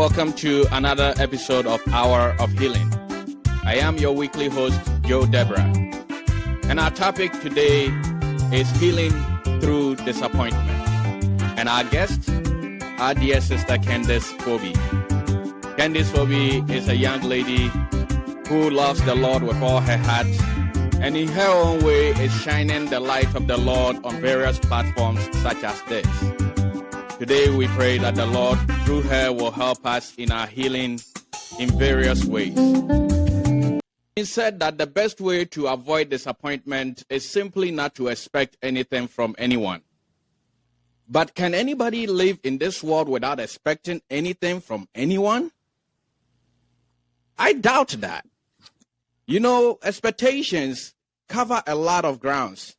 welcome to another episode of Hour of Healing. I am your weekly host, Joe Deborah. And our topic today is healing through disappointment. And our guest, our dear sister Candice Phoebe. Candice Phoebe is a young lady who loves the Lord with all her heart, and in her own way is shining the light of the Lord on various platforms such as this. Today we pray that the Lord, through her, will help us in our healing in various ways. He said that the best way to avoid disappointment is simply not to expect anything from anyone. But can anybody live in this world without expecting anything from anyone? I doubt that. You know, expectations cover a lot of grounds.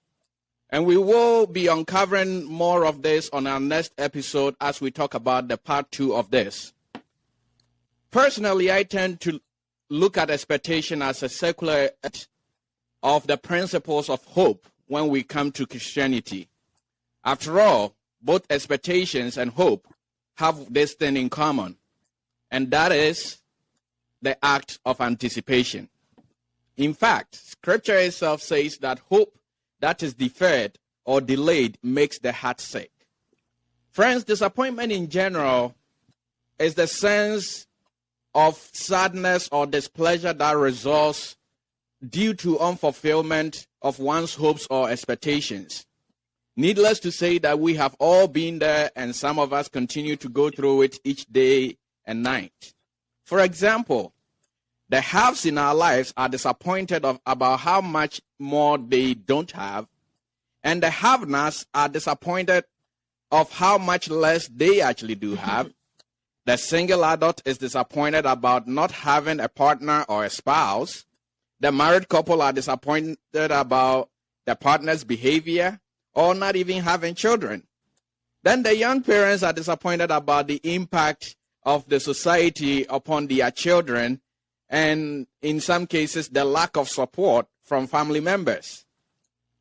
And we will be uncovering more of this on our next episode as we talk about the part 2 of this. Personally, I tend to look at expectation as a secular of the principles of hope when we come to Christianity. After all, both expectations and hope have this thing in common, and that is the act of anticipation. In fact, Scripture itself says that hope that is deferred or delayed makes the heart sick. Friends, disappointment in general is the sense of sadness or displeasure that results due to unfulfillment of one's hopes or expectations. Needless to say that we have all been there, and some of us continue to go through it each day and night. For example, the haves in our lives are disappointed about how much more they don't have, and the have-nots are disappointed of how much less they actually do have. The single adult is disappointed about not having a partner or a spouse. The married couple are disappointed about the partner's behavior or not even having children. Then the young parents are disappointed about the impact of the society upon their children, and in some cases, the lack of support from family members.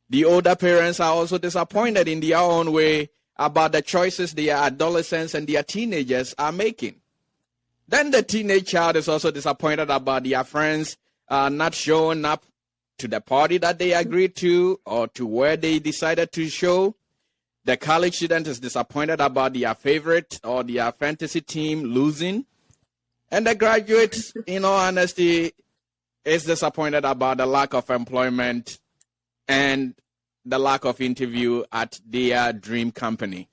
The older parents are also disappointed in their own way about the choices their adolescents and their teenagers are making. Then the teenage child is also disappointed about their friends not showing up to the party that they agreed to or to where they decided to show. The college student is disappointed about their favorite or their fantasy team losing. And the graduate, in all honesty, is disappointed about the lack of employment and the lack of interview at their dream company.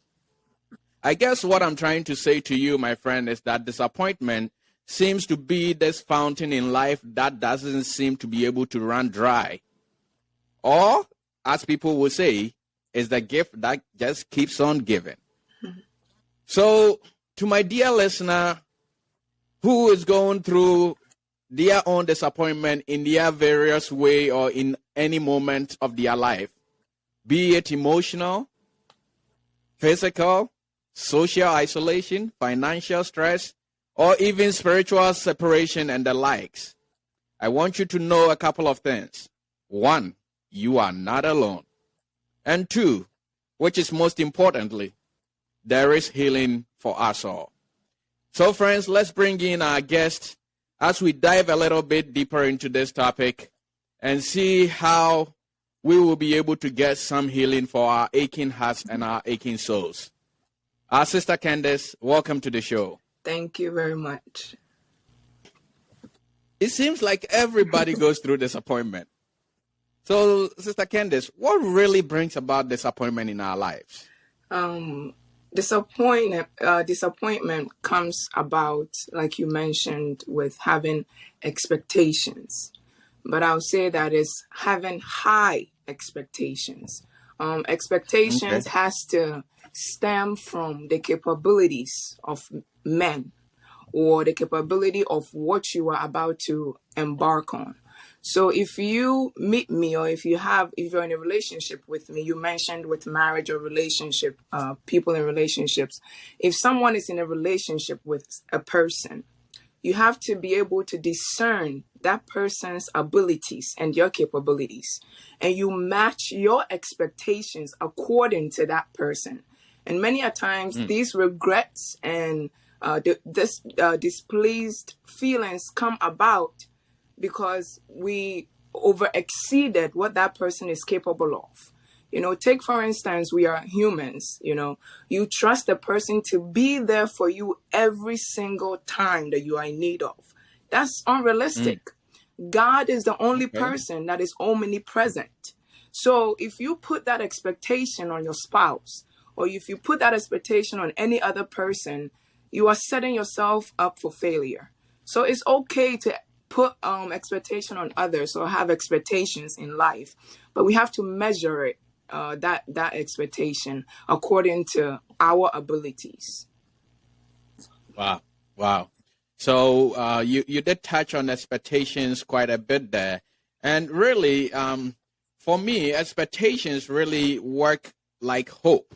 I guess what I'm trying to say to you, my friend, is that disappointment seems to be this fountain in life that doesn't seem to be able to run dry. Or, as people will say, is the gift that just keeps on giving. So, to my dear listener, who is going through their own disappointment in their various way or in any moment of their life, be it emotional, physical, social isolation, financial stress, or even spiritual separation and the likes, I want you to know a couple of things. 1, you are not alone. And 2, which is most importantly, there is healing for us all. So, friends, let's bring in our guest as we dive a little bit deeper into this topic and see how we will be able to get some healing for our aching hearts and our aching souls. Our sister Candice, welcome to the show. Thank you very much. It seems like everybody goes through disappointment. So, Sister Candice, what really brings about disappointment in our lives? Disappointment comes about, like you mentioned, with having expectations. But I'll say that is having high expectations. Expectations has to stem from the capabilities of men or the capability of what you are about to embark on. So if you meet me or if you're in a relationship with me, you mentioned with marriage or relationship, people in relationships. If someone is in a relationship with a person, you have to be able to discern that person's abilities and your capabilities. And you match your expectations according to that person. And many a times these regrets and displeased feelings come about because we over exceeded what that person is capable of. Take for instance, we are humans. You trust the person to be there for you every single time that you are in need of. That's unrealistic. God is the only person that is omnipresent. So if you put that expectation on your spouse, or if you put that expectation on any other person, you are setting yourself up for failure. So it's okay to put expectation on others or have expectations in life, but we have to measure it, that expectation according to our abilities. Wow. So you did touch on expectations quite a bit there. And really, for me, expectations really work like hope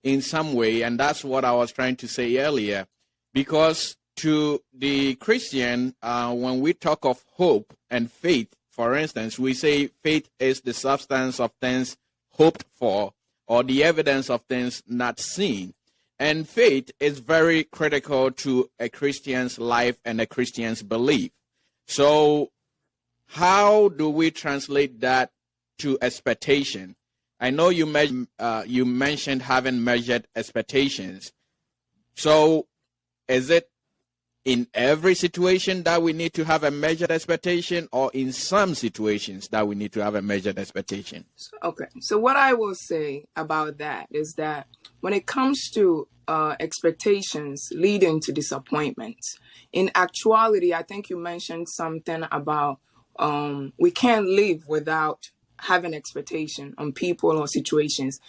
in some way. And that's what I was trying to say earlier. Because to the Christian, when we talk of hope and faith, for instance, we say faith is the substance of things hoped for or the evidence of things not seen. And faith is very critical to a Christian's life and a Christian's belief. So how do we translate that to expectation? I know you mentioned having measured expectations. So is it in every situation that we need to have a measured expectation, or in some situations that we need to have a measured expectation? Okay. So what I will say about that is that when it comes to expectations leading to disappointments, in actuality, I think you mentioned something about we can't live without having expectation on people or situations.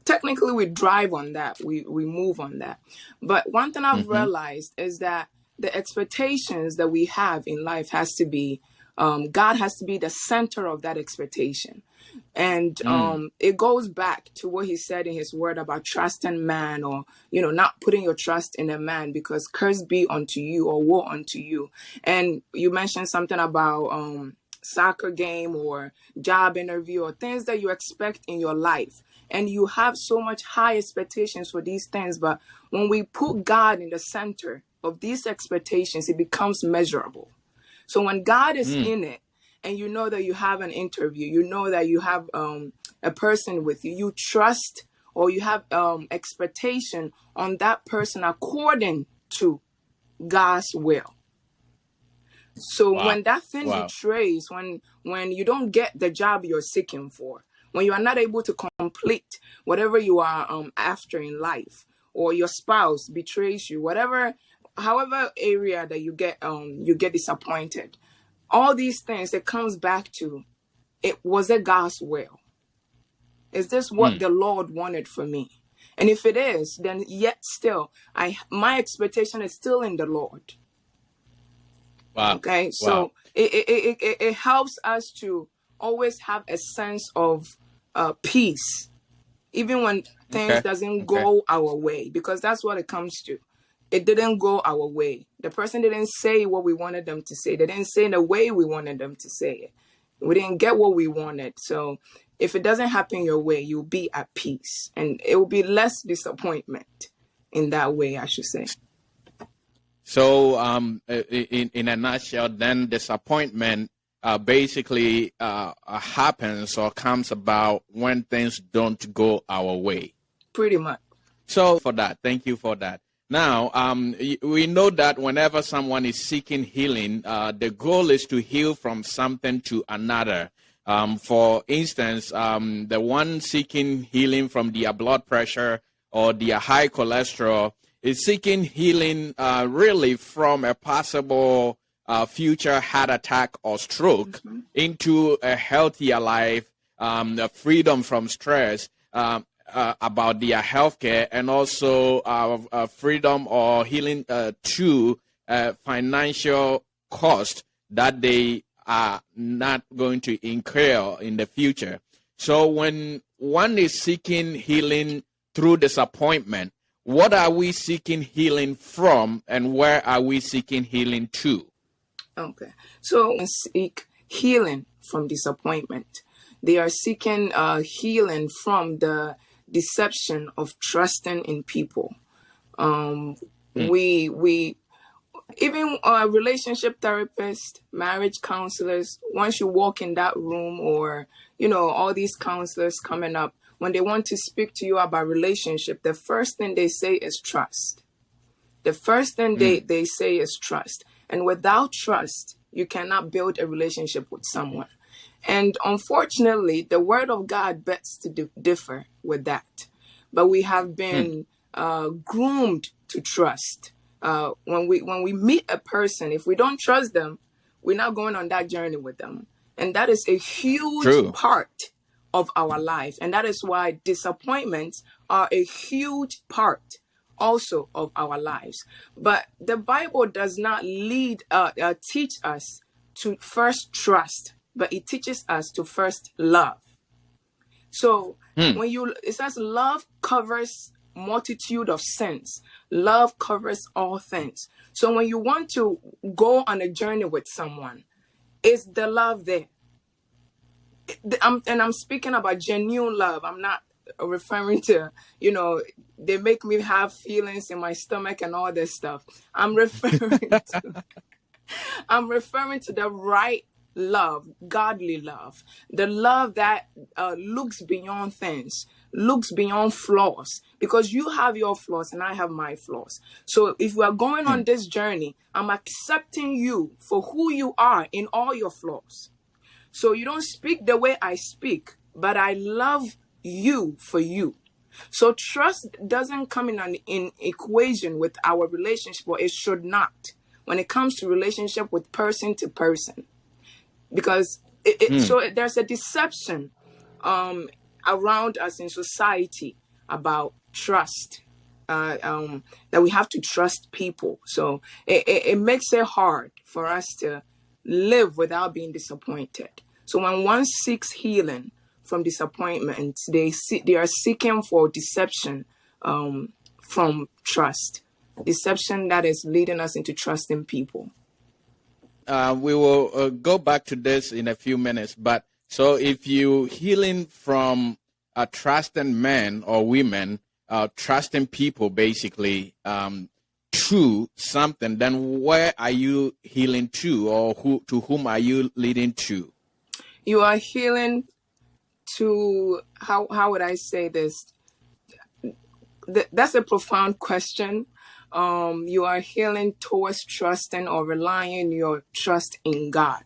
Technically we drive on that, we move on that. But one thing I've realized is that the expectations that we have in life has to be, God has to be the center of that expectation. And it goes back to what he said in his word about trusting man, or, not putting your trust in a man, because curse be unto you or woe unto you. And you mentioned something about soccer game or job interview or things that you expect in your life. And you have so much high expectations for these things. But when we put God in the center of these expectations, it becomes measurable. So when God is in it, and you know that you have an interview, you know that you have a person with you, you trust, or you have expectation on that person according to God's will. So when that thing betrays, when you don't get the job you're seeking for, when you are not able to complete whatever you are after in life, or your spouse betrays you, however area that you get disappointed, all these things, it comes back to, was it God's will? Is this what the Lord wanted for me? And if it is, then yet still, my expectation is still in the Lord. Okay, so it helps us to always have a sense of peace, even when things doesn't go our way, because that's what it comes to. It didn't go our way. The person didn't say what we wanted them to say. They didn't say in the way we wanted them to say it. We didn't get what we wanted. So if it doesn't happen your way, you'll be at peace, and it will be less disappointment in that way, I should say. So in a nutshell, then disappointment basically happens or comes about when things don't go our way. Pretty much. So thank you for that. Now, we know that whenever someone is seeking healing, the goal is to heal from something to another. For instance, the one seeking healing from their blood pressure or their high cholesterol is seeking healing really from a possible future heart attack or stroke into a healthier life, freedom from stress, about their healthcare, and also freedom or healing to financial cost that they are not going to incur in the future. So when one is seeking healing through disappointment, what are we seeking healing from, and where are we seeking healing to? Okay, so we seek healing from disappointment. They are seeking healing from the deception of trusting in people. We even relationship therapists, marriage counselors, once you walk in that room, or all these counselors coming up, when they want to speak to you about relationship, the first thing they say is trust. The first thing they say is trust. And without trust, you cannot build a relationship with someone. And unfortunately, the word of God begs to differ with that. But we have been groomed to trust. When we meet a person, if we don't trust them, we're not going on that journey with them. And that is a huge part of our life. And that is why disappointments are a huge part also of our lives. But the Bible does not teach us to first trust, but it teaches us to first love. So it says love covers multitude of sins. Love covers all things. So when you want to go on a journey with someone, is the love there? I'm speaking about genuine love. I'm not referring to, they make me have feelings in my stomach and all this stuff. I'm referring to the right love, godly love, the love that looks beyond things, looks beyond flaws, because you have your flaws and I have my flaws. So if we are going on this journey, I'm accepting you for who you are in all your flaws. So you don't speak the way I speak, but I love you for you. So trust doesn't come in an equation with our relationship, or it should not, when it comes to relationship with person to person. Because so there's a deception around us in society about trust, that we have to trust people. So it makes it hard for us to live without being disappointed. So when one seeks healing from disappointment, they are seeking for deception from trust. Deception that is leading us into trusting people. We will go back to this in a few minutes. But so if you healing from trusting men or women, trusting people basically to something, then where are you healing to, or to whom are you leading to? You are healing to, how would I say this? That's a profound question. You are healing towards trusting or relying your trust in God,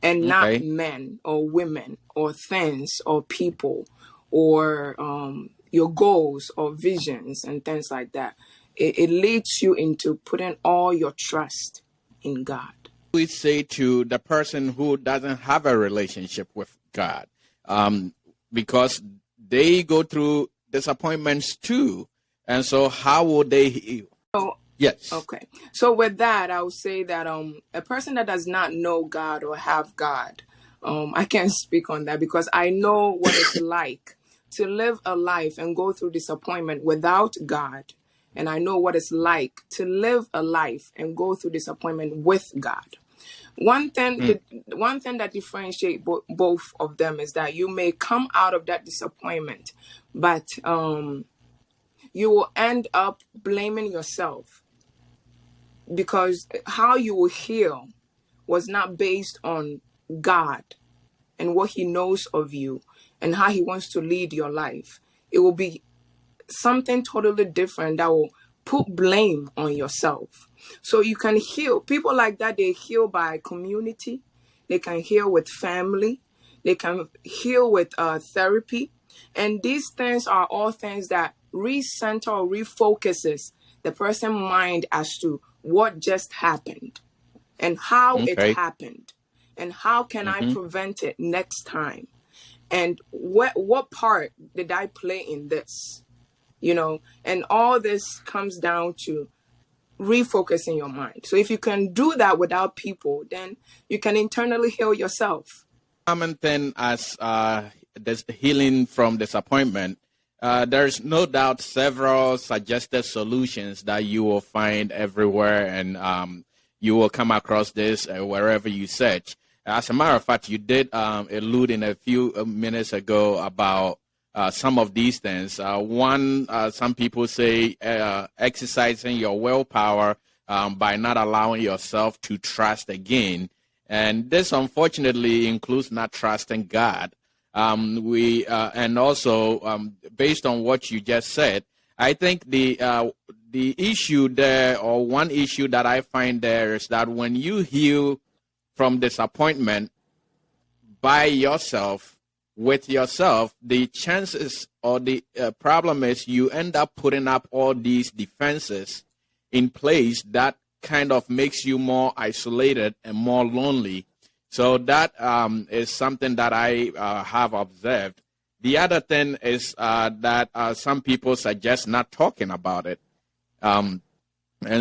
and not men or women or things or people or your goals or visions and things like that. It leads you into putting all your trust in God. We say to the person who doesn't have a relationship with God, because they go through disappointments too. And so how would they heal? Yes. Okay. So with that, I would say that a person that does not know God or have God, I can't speak on that, because I know what it's like to live a life and go through disappointment without God. And I know what it's like to live a life and go through disappointment with God. One thing that differentiates both of them is that you may come out of that disappointment, but you will end up blaming yourself, because how you will heal was not based on God and what he knows of you and how he wants to lead your life. It will be something totally different that will put blame on yourself. So you can heal. People like that, they heal by community. They can heal with family. They can heal with therapy. And these things are all things that recenter or refocuses the person's mind as to what just happened and how it happened and how can I prevent it next time, and what part did I play in this, and all this comes down to refocusing your mind. So if you can do that without people, then you can internally heal yourself. Common thing as this healing from disappointment, there's no doubt several suggested solutions that you will find everywhere, and you will come across this wherever you search. As a matter of fact, you did allude in a few minutes ago about some of these things. One, some people say exercising your willpower by not allowing yourself to trust again. And this unfortunately includes not trusting God. And also based on what you just said, I think the issue there, or one issue that I find there, is that when you heal from disappointment by yourself, with yourself, the chances or the problem is you end up putting up all these defenses in place that kind of makes you more isolated and more lonely. So that is something that I have observed. The other thing is that some people suggest not talking about it. And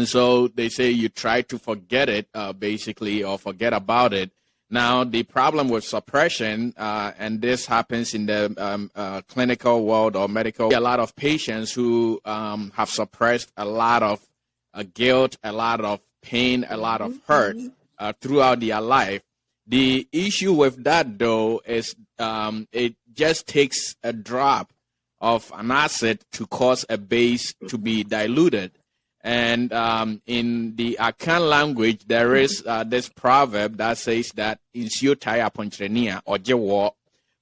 so they say you try to forget it, basically, or forget about it. Now, the problem with suppression, and this happens in the clinical world or medical, a lot of patients who have suppressed a lot of guilt, a lot of pain, a lot of hurt throughout their life. The issue with that, though, is it just takes a drop of an acid to cause a base to be diluted. And in the Akan language, there is this proverb that says that "Insio taya pontrenia or jewo,"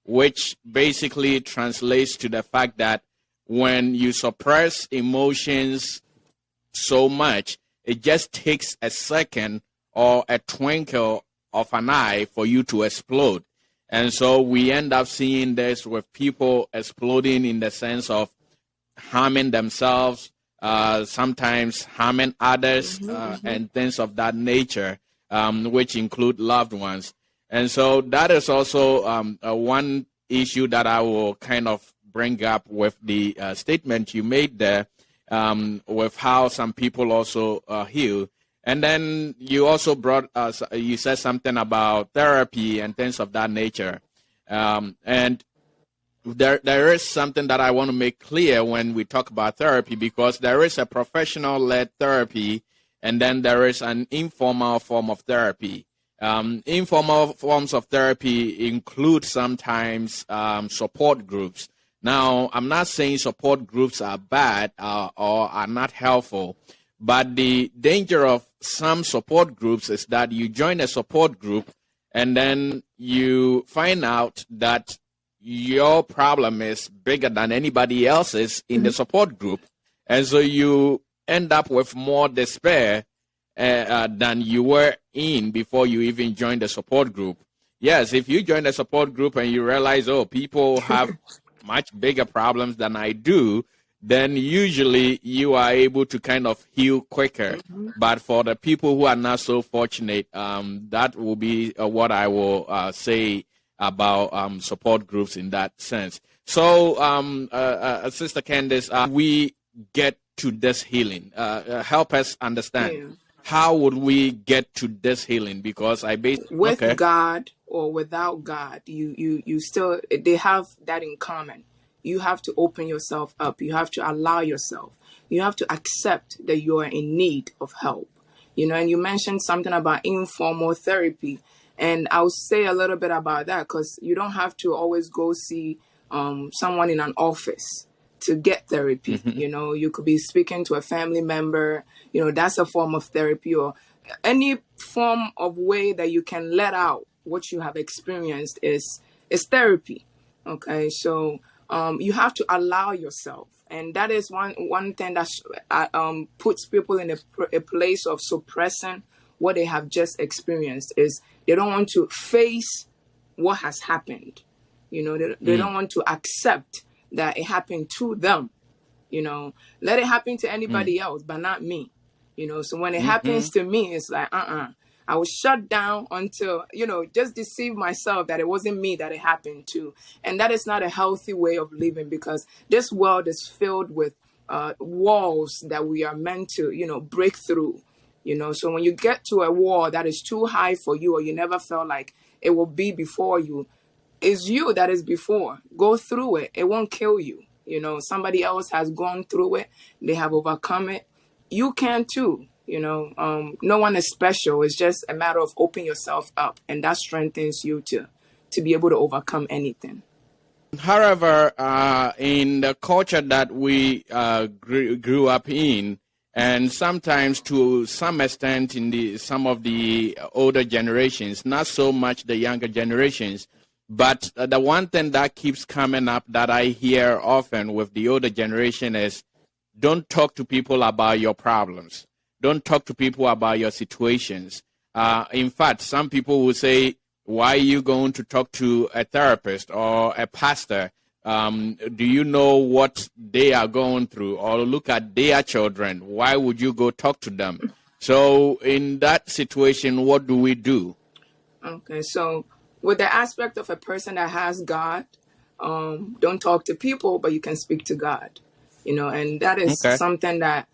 which basically translates to the fact that when you suppress emotions so much, it just takes a second or a twinkle of an eye for you to explode. And so we end up seeing this with people exploding in the sense of harming themselves, sometimes harming others, and things of that nature, which include loved ones. And so that is also one issue that I will kind of bring up with the statement you made there, with how some people also heal. And then you also you said something about therapy and things of that nature. And there is something that I want to make clear when we talk about therapy, because there is a professional-led therapy, and then there is an informal form of therapy. Informal forms of therapy include sometimes support groups. Now, I'm not saying support groups are bad or are not helpful, but the danger of some support groups is that you join a support group and then you find out that your problem is bigger than anybody else's in the support group. And so you end up with more despair than you were in before you even joined the support group. Yes, if you join the support group and you realize, oh, people have much bigger problems than I do, then usually you are able to kind of heal quicker. But for the people who are not so fortunate, that will be what I will say about support groups in that sense. So, Sister Candice, we get to this healing. Help us understand. Yeah. How would we get to this healing? Because with God or without God, you still, they have that in common. You have to open yourself up. You have to allow yourself. You have to accept that you are in need of help. And you mentioned something about informal therapy. And I'll say a little bit about that, because you don't have to always go see someone in an office to get therapy. You could be speaking to a family member. That's a form of therapy, or any form of way that you can let out what you have experienced is therapy. Okay, so you have to allow yourself, and that is one thing that puts people in a place of suppressing what they have just experienced. Is they don't want to face what has happened. They don't want to accept that it happened to them. Let it happen to anybody else, but not me. So when it happens to me, it's like, I was shut down until, just deceive myself that it wasn't me that it happened to. And that is not a healthy way of living, because this world is filled with walls that we are meant to, break through. So when you get to a wall that is too high for you, or you never felt like it will be before you, it's you that is before. Go through it. It won't kill you. Somebody else has gone through it. They have overcome it. You can too. No one is special. It's just a matter of opening yourself up, and that strengthens you to be able to overcome anything. However, in the culture that we grew up in, and sometimes to some extent in some of the older generations, not so much the younger generations, but the one thing that keeps coming up that I hear often with the older generation is, don't talk to people about your problems. Don't talk to people about your situations. In fact, some people will say, why are you going to talk to a therapist or a pastor? Do you know what they are going through? Or look at their children. Why would you go talk to them? So in that situation, what do we do? Okay, so with the aspect of a person that has God, don't talk to people, but you can speak to God. And that is Okay. something that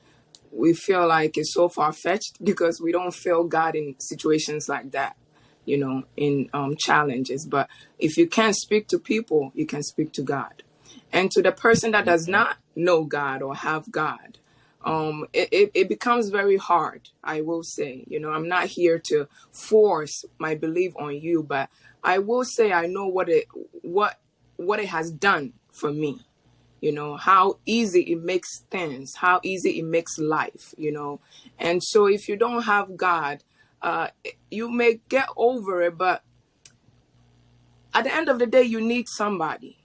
we feel like is so far-fetched because we don't feel God in situations like that, in challenges. But if you can't speak to people, you can speak to God. And to the person that does not know God or have God, it becomes very hard, I will say. I'm not here to force my belief on you, but I will say I know what it has done for me. How easy it makes things, how easy it makes life. And so if you don't have God, you may get over it, but at the end of the day, you need somebody.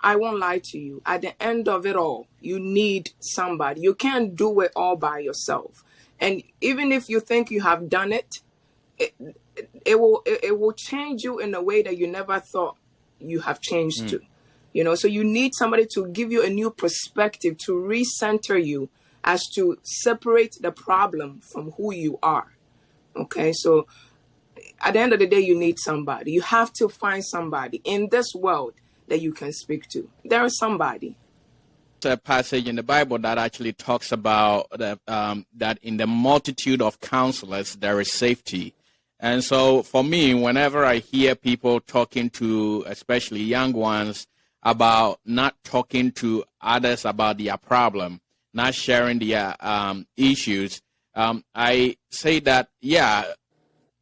I won't lie to you. At the end of it all, you need somebody. You can't do it all by yourself. And even if you think you have done it, it will change you in a way that you never thought you have changed to. So you need somebody to give you a new perspective, to recenter you as to separate the problem from who you are. Okay, so at the end of the day, you need somebody. You have to find somebody in this world that you can speak to. There is somebody. A passage in the Bible that actually talks about that in the multitude of counselors there is safety. And so for me, whenever I hear people talking to, especially young ones, about not talking to others about their problem, not sharing their issues, I say that, yeah,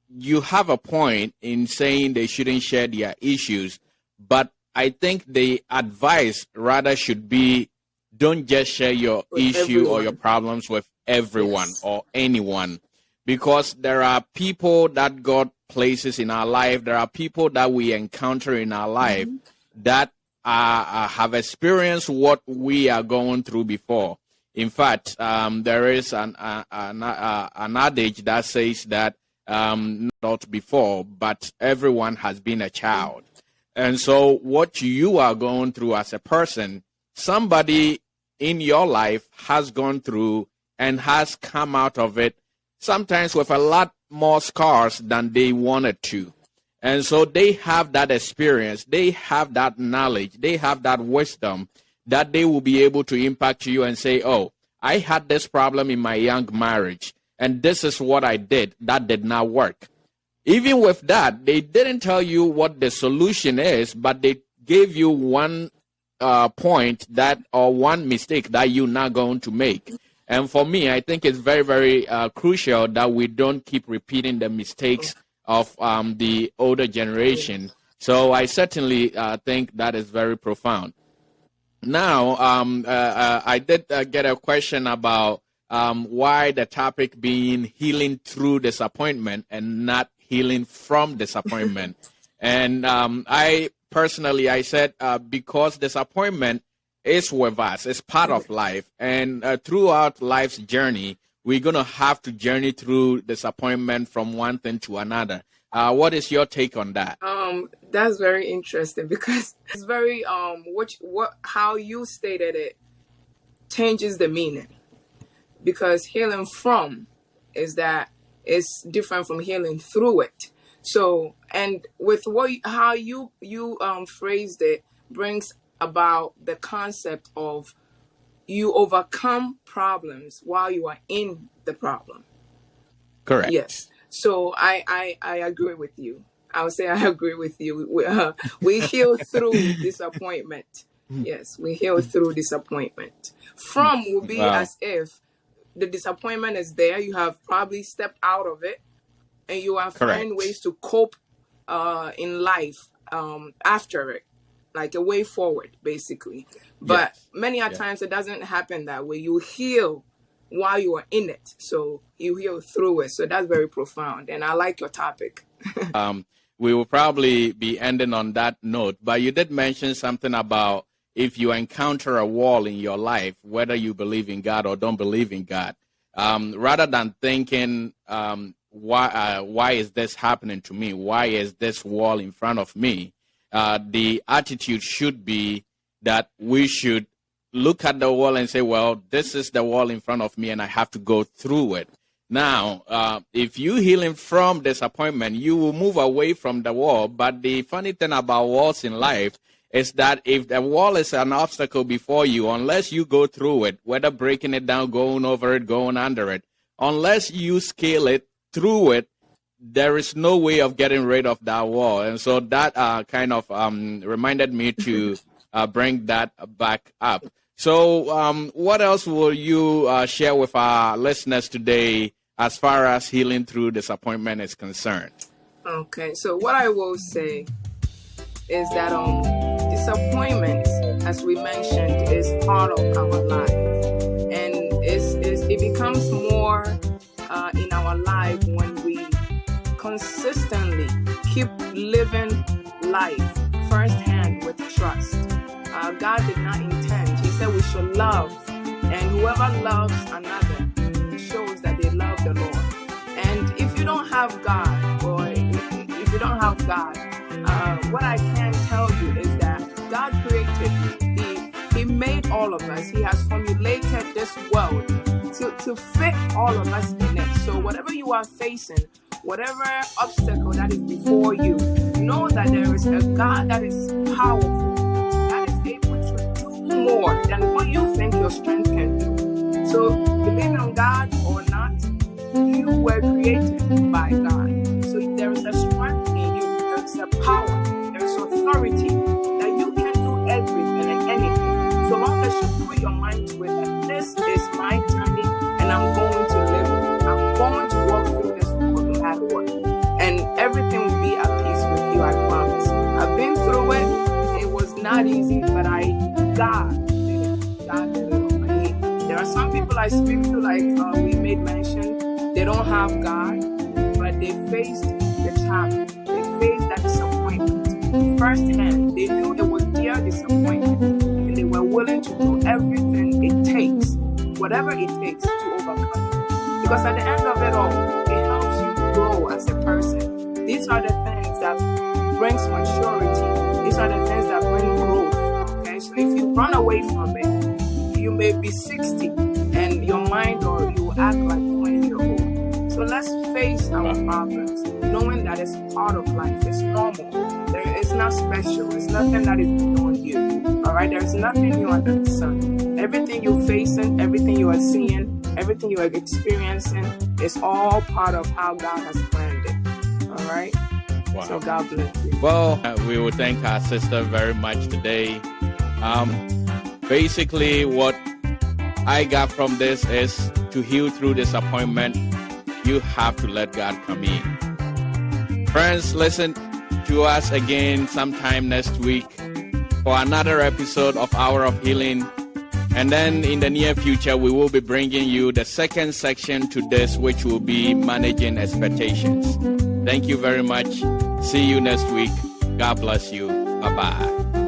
you have a point in saying they shouldn't share their issues, but I think the advice rather should be, don't just share your With issue or your everyone. problems with everyone Yes. or anyone, because there are people that God places in our life, there are people that we encounter in our life that have experienced what we are going through before. In fact, there is an adage that says that not before, but everyone has been a child. And so what you are going through as a person, somebody in your life has gone through and has come out of it, sometimes with a lot more scars than they wanted to. And so they have that experience, they have that knowledge, they have that wisdom that they will be able to impact you and say, oh, I had this problem in my young marriage, and this is what I did that did not work. Even with that, they didn't tell you what the solution is, but they gave you one point that, or one mistake that you're not going to make. And for me, I think it's very, very crucial that we don't keep repeating the mistakes of the older generation. So I certainly think that is very profound. Now, I did get a question about why the topic being healing through disappointment and not healing from disappointment. And I personally, I said, because disappointment is with us, it's part of life. And throughout life's journey, we're going to have to journey through disappointment from one thing to another. What is your take on that? That's very interesting because it's very how you stated it changes the meaning, because healing from is different from healing through it. So, and with how you phrased it brings about the concept of you overcome problems while you are in the problem. Correct. Yes. So I agree with you. I would say I agree with you. We heal through disappointment. Yes, we heal through disappointment. From will be Wow. as if the disappointment is there. You have probably stepped out of it, and you are finding Correct. ways to cope in life after it. like a way forward, basically. But Yes. many a times it doesn't happen that way. You heal while you are in it. So you heal through it. So that's very profound. And I like your topic. We will probably be ending on that note, but you did mention something about if you encounter a wall in your life, whether you believe in God or don't believe in God, rather than thinking, why is this happening to me? Why is this wall in front of me? The attitude should be that we should look at the wall and say, well, this is the wall in front of me and I have to go through it. Now, if you healing from disappointment, you will move away from the wall. But the funny thing about walls in life is that if the wall is an obstacle before you, unless you go through it, whether breaking it down, going over it, going under it, unless you scale it through it, there is no way of getting rid of that wall. And so that kind of reminded me to bring that back up. So what else will you share with our listeners today as far as healing through disappointment is concerned? Okay, so what I will say is that disappointment, as we mentioned, is part of our life. And it becomes more in our life when we consistently keep living life firsthand with trust. God did not intend. He said we should love, and whoever loves another shows that they love the Lord. And if you don't have God, or if you don't have God, what I can tell you is that God created you. He made all of us. He has formulated this world to fit all of us in it. So whatever you are facing, whatever obstacle that is before you, know that there is a God that is powerful, that is able to do more than what you think your strength can do. So believe on God or not, you were created by God. So there is a strength in you, there is a power, there is authority that you can do everything and anything. So long as you put your mind to it, that this is my journey and I'm going to live it. I'm going to walk through this world no matter what. And everything will be at peace with you, I promise. I've been through it. It was not easy, but God did it. God did it. There are some people I speak to, like we made mention, they don't have God, but they faced the challenge. They faced that disappointment firsthand. They knew it was their disappointment, and they were willing to do everything it takes, whatever it takes to overcome it. Because at the end of it all, it helps you grow as a person. These are the things that brings maturity. These are the things that bring growth. Okay, so if you run away from it, you may be 60 and your mind or you act like 20-year-old. So let's face our problems, knowing that it's part of life. It's normal. It's not special. It's nothing that is beyond you. All right? There's nothing new under the sun. Everything you're facing, everything you are seeing, everything you are experiencing is all part of how God has planned it. All right? Wow. So God bless you. Well, we will thank our sister very much today. Basically, what I got from this is to heal through disappointment, you have to let God come in. Friends, listen to us again sometime next week for another episode of Hour of Healing. And then in the near future, we will be bringing you the second section to this, which will be managing expectations. Thank you very much. See you next week. God bless you. Bye-bye.